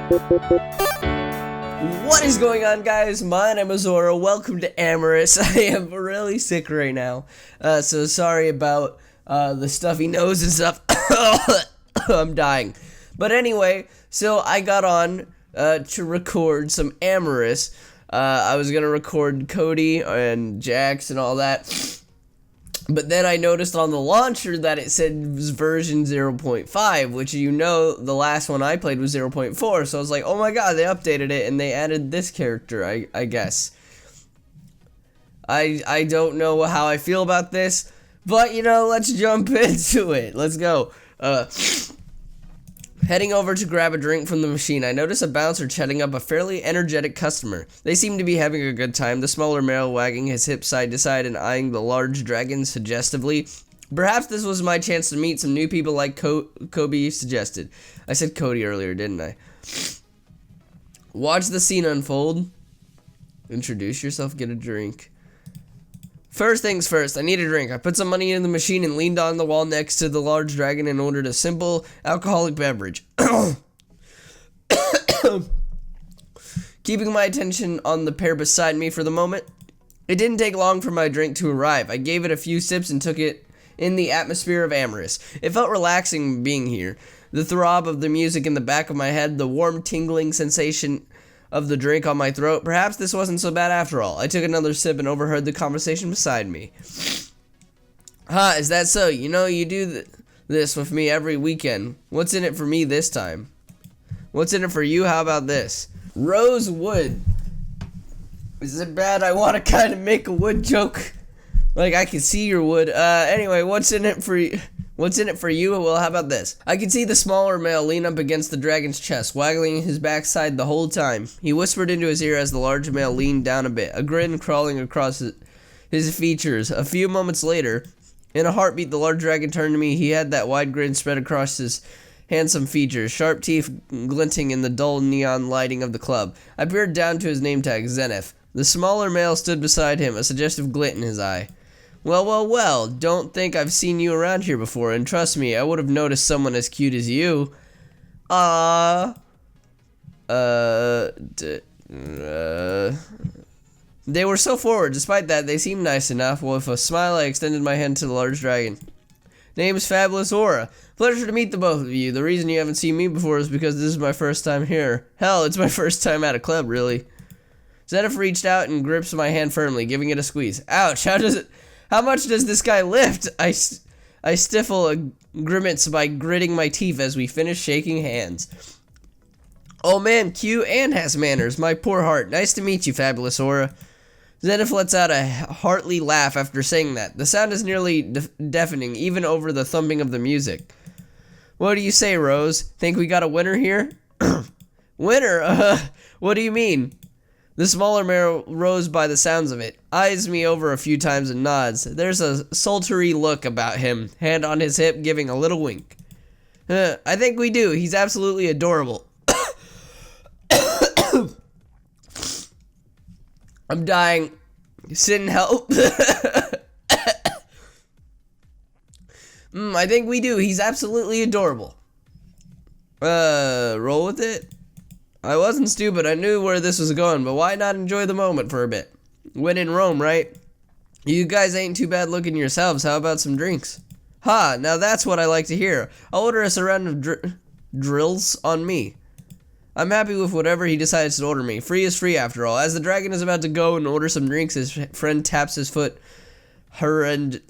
What is going on, guys? My name is Zora. Welcome to Amorous. I am really sick right now, so sorry about the stuffy nose and stuff. I'm dying. But anyway, so I got on to record some Amorous. I was gonna record Cody and Jax and all that. But then I noticed on the launcher that it said version 0.5, which the last one I played was 0.4, so I was like, oh my god, they updated it and they added this character, I guess. I don't know how I feel about this, but let's jump into it. Let's go. Heading over to grab a drink from the machine, I notice a bouncer chatting up a fairly energetic customer. They seem to be having a good time, the smaller male wagging his hips side to side and eyeing the large dragon suggestively. Perhaps this was my chance to meet some new people like Kobe suggested. I said Cody earlier, didn't I? Watch the scene unfold. Introduce yourself, get a drink. First things first, I need a drink. I put some money in the machine and leaned on the wall next to the large dragon and ordered a simple alcoholic beverage. Keeping my attention on the pair beside me for the moment, it didn't take long for my drink to arrive. I gave it a few sips and took it in the atmosphere of Amorous. It felt relaxing being here. The throb of the music in the back of my head, the warm tingling sensation of the drink on my throat. Perhaps this wasn't so bad after all. I took another sip and overheard the conversation beside me. Is that so? You do this with me every weekend. What's in it for me this time? What's in it for you? How about this? Rose wood. Is it bad? I want to kind of make a wood joke. Like, I can see your wood. Anyway, what's in it for you? What's in it for you? Well, how about this? I could see the smaller male lean up against the dragon's chest, waggling his backside the whole time. He whispered into his ear as the large male leaned down a bit, a grin crawling across his features. A few moments later, in a heartbeat, the large dragon turned to me. He had that wide grin spread across his handsome features, sharp teeth glinting in the dull neon lighting of the club. I peered down to his name tag, Zenith. The smaller male stood beside him, a suggestive glint in his eye. Well, don't think I've seen you around here before, and trust me, I would have noticed someone as cute as you. They were so forward. Despite that, they seemed nice enough. With a smile, I extended my hand to the large dragon. Name's Fabulous Aura. Pleasure to meet the both of you. The reason you haven't seen me before is because this is my first time here. Hell, it's my first time at a club, really. Zenith reached out and grips my hand firmly, giving it a squeeze. Ouch, how much does this guy lift? I stifle a grimace by gritting my teeth as we finish shaking hands. Oh man, cute and has manners. My poor heart. Nice to meet you, Fabulous Aura. Zenith lets out a hearty laugh after saying that. The sound is nearly deafening, even over the thumping of the music. What do you say, Rose? Think we got a winner here? Winner? What do you mean? The smaller male rose by the sounds of it, eyes me over a few times and nods. There's a sultry look about him, hand on his hip, giving a little wink. I think we do. He's absolutely adorable. I'm dying. Send help. I think we do. He's absolutely adorable. Roll with it? I wasn't stupid, I knew where this was going, but why not enjoy the moment for a bit? When in Rome, right? You guys ain't too bad looking yourselves, how about some drinks? Ha, now that's what I like to hear. I'll order us a round of drills on me. I'm happy with whatever he decides to order me. Free is free after all. As the dragon is about to go and order some drinks, his friend taps his foot hurriedly.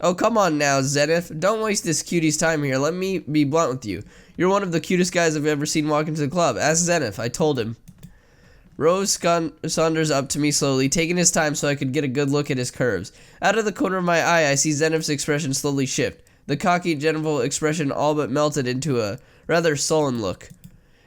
Oh, come on now, Zenith. Don't waste this cutie's time here. Let me be blunt with you. You're one of the cutest guys I've ever seen walk into the club. Ask Zenith, I told him. Rose saunders up to me slowly, taking his time so I could get a good look at his curves. Out of the corner of my eye, I see Zenith's expression slowly shift. The cocky, gentle expression all but melted into a rather sullen look.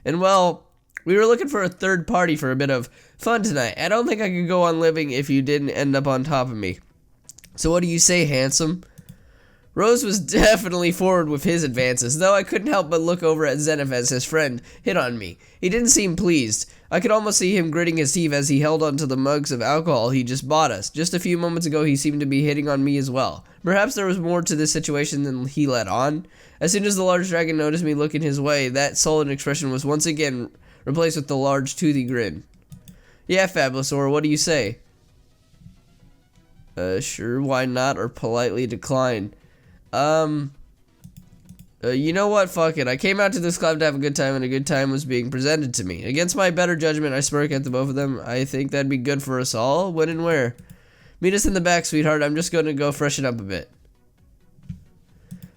And well, we were looking for a third party for a bit of fun tonight. I don't think I could go on living if you didn't end up on top of me. So what do you say, handsome? Rose was definitely forward with his advances, though I couldn't help but look over at Zenith as his friend hit on me. He didn't seem pleased. I could almost see him gritting his teeth as he held onto the mugs of alcohol he just bought us. Just a few moments ago, he seemed to be hitting on me as well. Perhaps there was more to this situation than he let on. As soon as the large dragon noticed me looking his way, that sullen expression was once again replaced with the large toothy grin. Yeah, Fabulosaur, what do you say? Sure, why not, or politely decline. You know what? Fuck it. I came out to this club to have a good time, and a good time was being presented to me. Against my better judgment, I smirk at the both of them. I think that'd be good for us all. When and where? Meet us in the back, sweetheart. I'm just going to go freshen up a bit.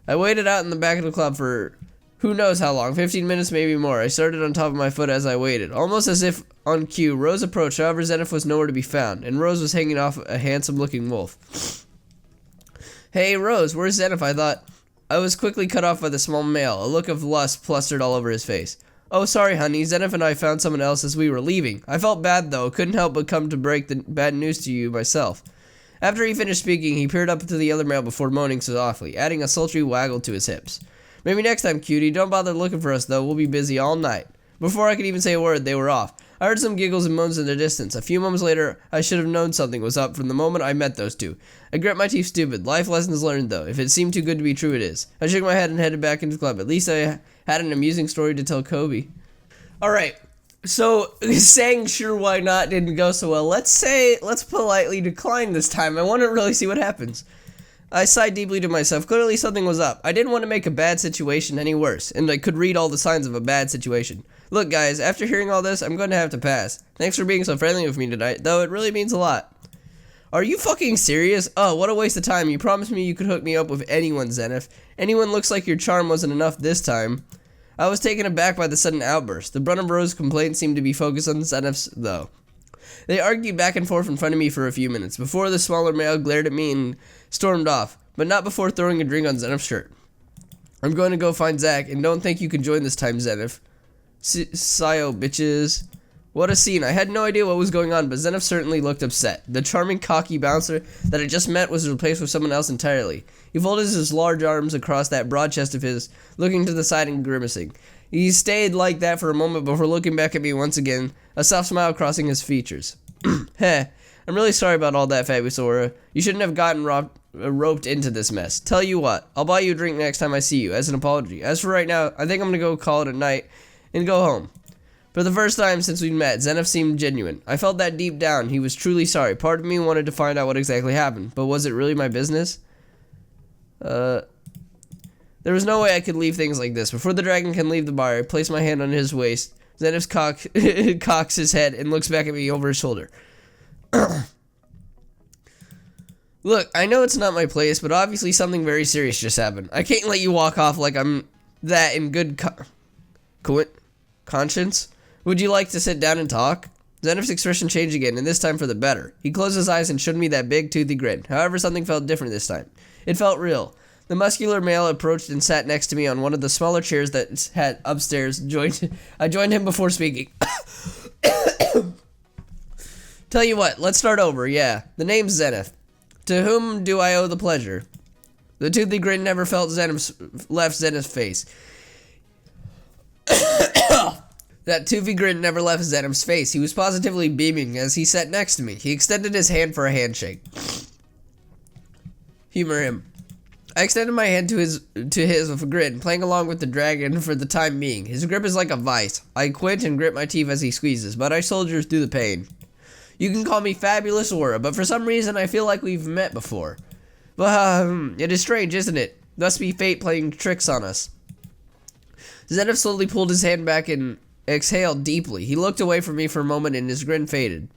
I waited out in the back of the club for who knows how long, 15 minutes, maybe more. I started on top of my foot as I waited. Almost as if on cue, Rose approached. However, Zenith was nowhere to be found, and Rose was hanging off a handsome-looking wolf. Hey, Rose, where's Zenith? I thought. I was quickly cut off by the small male. A look of lust plastered all over his face. Oh, sorry, honey. Zenith and I found someone else as we were leaving. I felt bad, though. Couldn't help but come to break the bad news to you myself. After he finished speaking, he peered up to the other male before moaning softly, adding a sultry waggle to his hips. Maybe next time, cutie. Don't bother looking for us, though. We'll be busy all night. Before I could even say a word, they were off. I heard some giggles and moans in the distance. A few moments later, I should have known something was up from the moment I met those two. I grit my teeth stupid. Life lessons learned, though. If it seemed too good to be true, it is. I shook my head and headed back into the club. At least I had an amusing story to tell Kobe. Alright, so saying sure why not didn't go so well. Let's politely decline this time. I want to really see what happens. I sighed deeply to myself. Clearly something was up. I didn't want to make a bad situation any worse, and I could read all the signs of a bad situation. Look, guys, after hearing all this, I'm going to have to pass. Thanks for being so friendly with me tonight, though it really means a lot. Are you fucking serious? Oh, what a waste of time. You promised me you could hook me up with anyone, Zenith. Anyone looks like your charm wasn't enough this time. I was taken aback by the sudden outburst. The brunt of Rose's complaint seemed to be focused on Zenith's, though. They argued back and forth in front of me for a few minutes, before the smaller male glared at me and stormed off, but not before throwing a drink on Zenith's shirt. I'm going to go find Zach, and don't think you can join this time, Zenith. Sio, bitches. What a scene. I had no idea what was going on, but Zenith certainly looked upset. The charming, cocky bouncer that I just met was replaced with someone else entirely. He folded his large arms across that broad chest of his, looking to the side and grimacing. He stayed like that for a moment before looking back at me once again, a soft smile crossing his features. Heh, I'm really sorry about all that, Fabulosaur. You shouldn't have gotten roped into this mess. Tell you what, I'll buy you a drink next time I see you, as an apology. As for right now, I think I'm gonna go call it a night and go home. For the first time since we'd met, Zenith seemed genuine. I felt that deep down he was truly sorry. Part of me wanted to find out what exactly happened, but was it really my business? There was no way I could leave things like this. Before the dragon can leave the bar, I place my hand on his waist. Zenith cocks his head and looks back at me over his shoulder. Look, I know it's not my place, but obviously something very serious just happened. I can't let you walk off like I'm that in good conscience. Would you like to sit down and talk? Zenith's expression changed again, and this time for the better. He closed his eyes and showed me that big, toothy grin. However, something felt different this time. It felt real. The muscular male approached and sat next to me on one of the smaller chairs that had upstairs. I joined him before speaking. Tell you what, let's start over, yeah. The name's Zenith. To whom do I owe the pleasure? The toothy grin never left Zenith's face. That toothy grin never left Zenith's face. He was positively beaming as he sat next to me. He extended his hand for a handshake. Humor him. I extended my hand to his with a grin, playing along with the dragon for the time being. His grip is like a vice. I quint and grit my teeth as he squeezes, but I soldier through the pain. You can call me Fabulosaur, but for some reason I feel like we've met before. It is strange, isn't it? Must be fate playing tricks on us. Zenith slowly pulled his hand back and exhaled deeply. He looked away from me for a moment and his grin faded.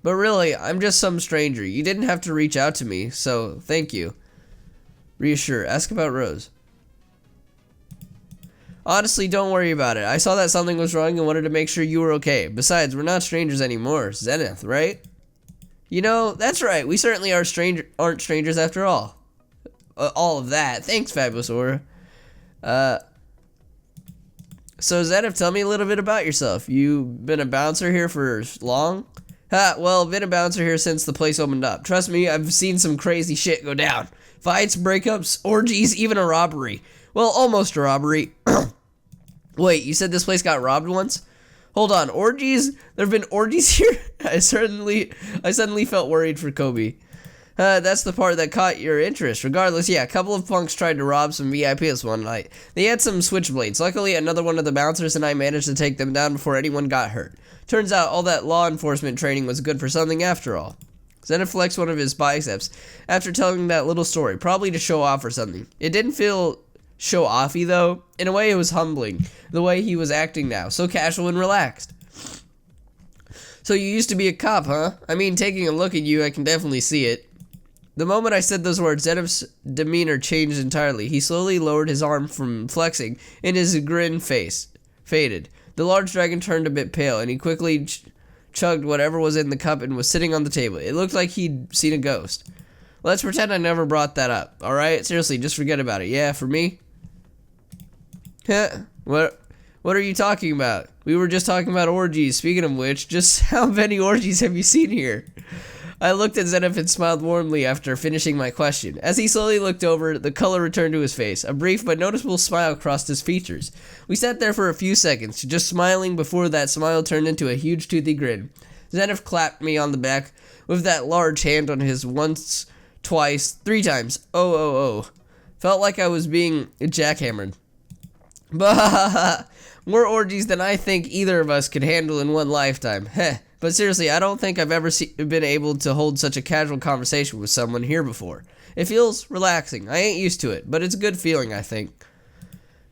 But really, I'm just some stranger. You didn't have to reach out to me, so thank you. Reassure. Ask about Rose. Honestly, don't worry about it. I saw that something was wrong and wanted to make sure you were okay. Besides, we're not strangers anymore. Zenith, right? You know, that's right. We certainly aren't strangers after all. All of that. Thanks, Fabulosaur. So Zenith, tell me a little bit about yourself. You've been a bouncer here for long? Well, been a bouncer here since the place opened up. Trust me, I've seen some crazy shit go down. Fights, breakups, orgies, even a robbery. Well, almost a robbery. Wait, you said this place got robbed once? Hold on, orgies? There have been orgies here? I suddenly felt worried for Kobe. That's the part that caught your interest. Regardless, yeah, a couple of punks tried to rob some VIPs one night. They had some switchblades. Luckily, another one of the bouncers and I managed to take them down before anyone got hurt. Turns out all that law enforcement training was good for something after all. Zenith flexed one of his biceps after telling that little story, probably to show off or something. It didn't feel show-offy, though. In a way, it was humbling, the way he was acting now, so casual and relaxed. So you used to be a cop, huh? I mean, taking a look at you, I can definitely see it. The moment I said those words, Zenith's demeanor changed entirely. He slowly lowered his arm from flexing, and his grin faded. The large dragon turned a bit pale, and he quickly chugged whatever was in the cup and was sitting on the table. It looked like he'd seen a ghost. Let's pretend I never brought that up, alright? Seriously, just forget about it. Yeah, for me? What are you talking about? We were just talking about orgies. Speaking of which, just how many orgies have you seen here? I looked at Zenith and smiled warmly after finishing my question. As he slowly looked over, the color returned to his face. A brief but noticeable smile crossed his features. We sat there for a few seconds, just smiling before that smile turned into a huge toothy grin. Zenith clapped me on the back with that large hand on his once, twice, 3 times. Oh. Felt like I was being jackhammered. Bah! More orgies than I think either of us could handle in one lifetime. Heh. But seriously, I don't think I've ever been able to hold such a casual conversation with someone here before. It feels relaxing. I ain't used to it, but it's a good feeling, I think.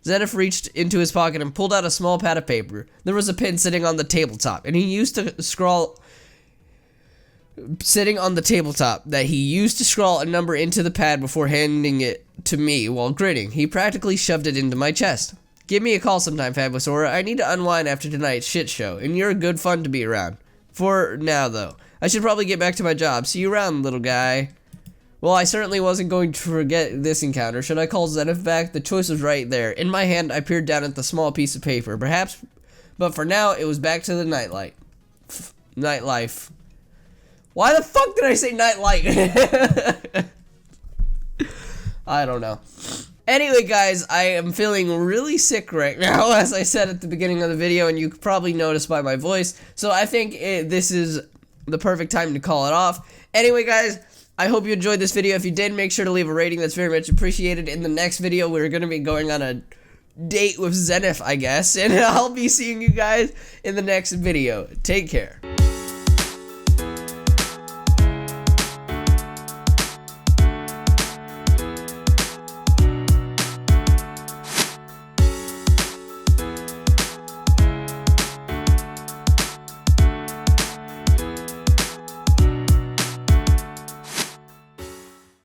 Zenith reached into his pocket and pulled out a small pad of paper. There was a pen sitting on the tabletop, and he used to scrawl a number into the pad before handing it to me while grinning. He practically shoved it into my chest. Give me a call sometime, Fabulosaura. I need to unwind after tonight's shit show, and you're good fun to be around. For now, though. I should probably get back to my job. See you around, little guy. Well, I certainly wasn't going to forget this encounter. Should I call Zenith back? The choice was right there. In my hand, I peered down at the small piece of paper. Perhaps, but for now, it was back to the nightlife. Why the fuck did I say nightlight? I don't know. Anyway, guys, I am feeling really sick right now, as I said at the beginning of the video, and you could probably notice by my voice. So I think this is the perfect time to call it off. Anyway, guys, I hope you enjoyed this video. If you did, make sure to leave a rating. That's very much appreciated. In the next video, we're going to be going on a date with Zenith, I guess. And I'll be seeing you guys in the next video. Take care.